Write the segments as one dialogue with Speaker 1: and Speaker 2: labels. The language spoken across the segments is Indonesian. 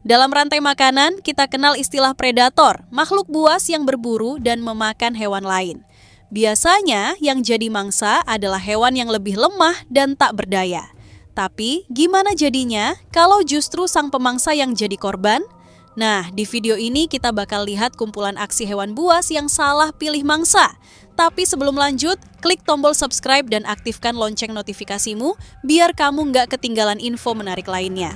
Speaker 1: Dalam rantai makanan, kita kenal istilah predator, makhluk buas yang berburu dan memakan hewan lain. Biasanya, yang jadi mangsa adalah hewan yang lebih lemah dan tak berdaya. Tapi, gimana jadinya kalau justru sang pemangsa yang jadi korban? Nah, di video ini kita bakal lihat kumpulan aksi hewan buas yang salah pilih mangsa. Tapi sebelum lanjut, klik tombol subscribe dan aktifkan lonceng notifikasimu biar kamu nggak ketinggalan info menarik lainnya.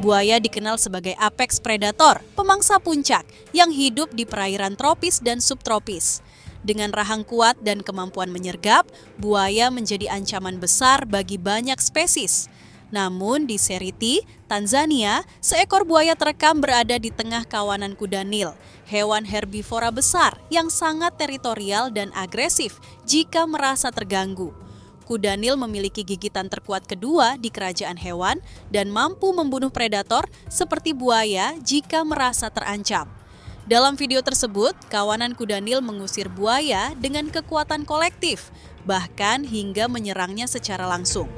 Speaker 1: Buaya dikenal sebagai apex predator, pemangsa puncak, yang hidup di perairan tropis dan subtropis. Dengan rahang kuat dan kemampuan menyergap, buaya menjadi ancaman besar bagi banyak spesies. Namun di Seriti, Tanzania, seekor buaya terekam berada di tengah kawanan kuda Nil, hewan herbivora besar yang sangat teritorial dan agresif jika merasa terganggu. Kuda Nil memiliki gigitan terkuat kedua di kerajaan hewan dan mampu membunuh predator seperti buaya jika merasa terancam. Dalam video tersebut, kawanan kuda Nil mengusir buaya dengan kekuatan kolektif, bahkan hingga menyerangnya secara langsung.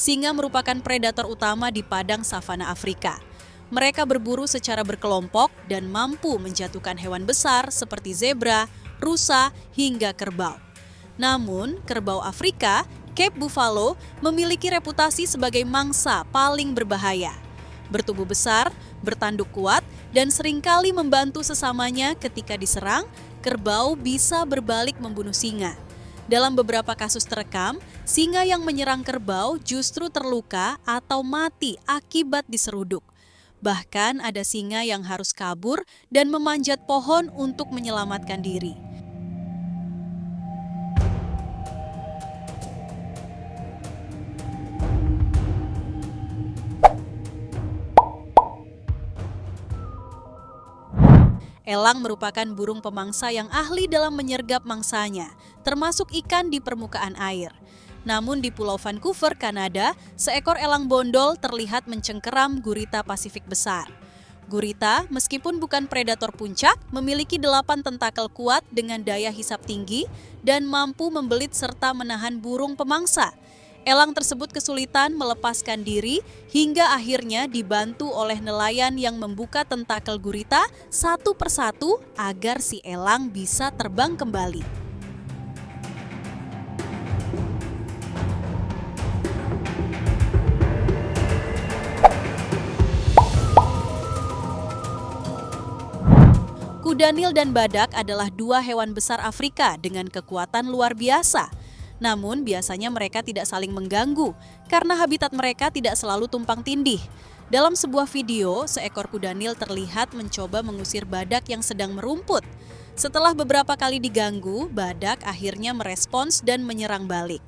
Speaker 1: Singa merupakan predator utama di padang savana Afrika. Mereka berburu secara berkelompok dan mampu menjatuhkan hewan besar seperti zebra, rusa, hingga kerbau. Namun, kerbau Afrika, Cape Buffalo, memiliki reputasi sebagai mangsa paling berbahaya. Bertubuh besar, bertanduk kuat, dan seringkali membantu sesamanya ketika diserang, kerbau bisa berbalik membunuh singa. Dalam beberapa kasus terekam, singa yang menyerang kerbau justru terluka atau mati akibat diseruduk. Bahkan ada singa yang harus kabur dan memanjat pohon untuk menyelamatkan diri. Elang merupakan burung pemangsa yang ahli dalam menyergap mangsanya, termasuk ikan di permukaan air. Namun di Pulau Vancouver, Kanada, seekor elang bondol terlihat mencengkeram gurita Pasifik besar. Gurita, meskipun bukan predator puncak, memiliki 8 tentakel kuat dengan daya hisap tinggi dan mampu membelit serta menahan burung pemangsa. Elang tersebut kesulitan melepaskan diri hingga akhirnya dibantu oleh nelayan yang membuka tentakel gurita satu persatu agar si elang bisa terbang kembali. Kuda Nil dan badak adalah dua hewan besar Afrika dengan kekuatan luar biasa. Namun biasanya mereka tidak saling mengganggu karena habitat mereka tidak selalu tumpang tindih. Dalam sebuah video, seekor kuda Nil terlihat mencoba mengusir badak yang sedang merumput. Setelah beberapa kali diganggu, badak akhirnya merespons dan menyerang balik.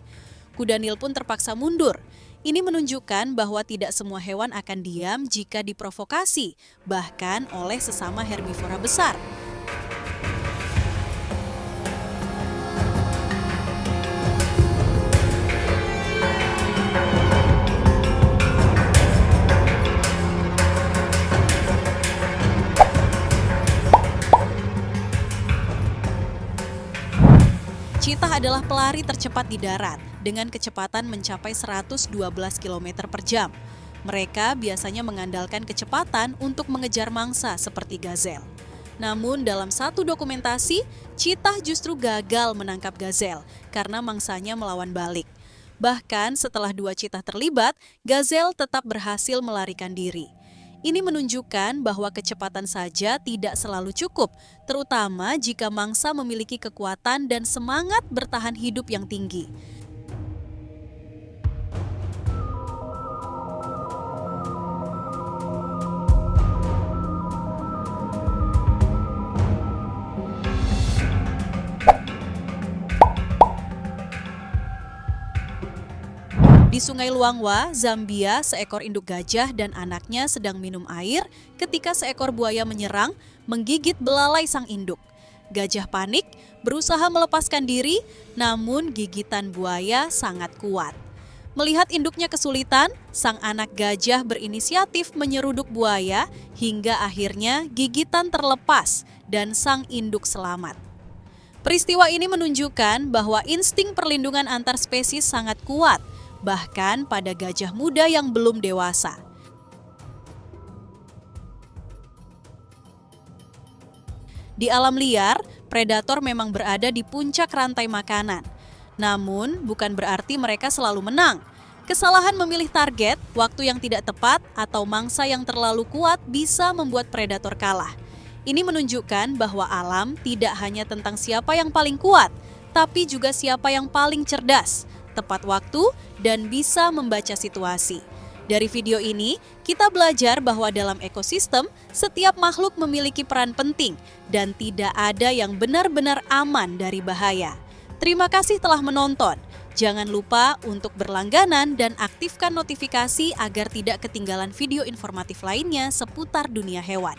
Speaker 1: Kuda Nil pun terpaksa mundur. Ini menunjukkan bahwa tidak semua hewan akan diam jika diprovokasi, bahkan oleh sesama herbivora besar. Cheetah adalah pelari tercepat di darat dengan kecepatan mencapai 112 km per jam. Mereka biasanya mengandalkan kecepatan untuk mengejar mangsa seperti gazelle. Namun dalam satu dokumentasi, cheetah justru gagal menangkap gazelle karena mangsanya melawan balik. Bahkan setelah 2 cheetah terlibat, gazelle tetap berhasil melarikan diri. Ini menunjukkan bahwa kecepatan saja tidak selalu cukup, terutama jika mangsa memiliki kekuatan dan semangat bertahan hidup yang tinggi. Di Sungai Luangwa, Zambia, seekor induk gajah dan anaknya sedang minum air ketika seekor buaya menyerang, menggigit belalai sang induk. Gajah panik, berusaha melepaskan diri, namun gigitan buaya sangat kuat. Melihat induknya kesulitan, sang anak gajah berinisiatif menyeruduk buaya hingga akhirnya gigitan terlepas dan sang induk selamat. Peristiwa ini menunjukkan bahwa insting perlindungan antar spesies sangat kuat, bahkan pada gajah muda yang belum dewasa. Di alam liar, predator memang berada di puncak rantai makanan. Namun, bukan berarti mereka selalu menang. Kesalahan memilih target, waktu yang tidak tepat, atau mangsa yang terlalu kuat bisa membuat predator kalah. Ini menunjukkan bahwa alam tidak hanya tentang siapa yang paling kuat, tapi juga siapa yang paling cerdas, tepat waktu, dan bisa membaca situasi. Dari video ini, kita belajar bahwa dalam ekosistem, setiap makhluk memiliki peran penting dan tidak ada yang benar-benar aman dari bahaya. Terima kasih telah menonton. Jangan lupa untuk berlangganan dan aktifkan notifikasi agar tidak ketinggalan video informatif lainnya seputar dunia hewan.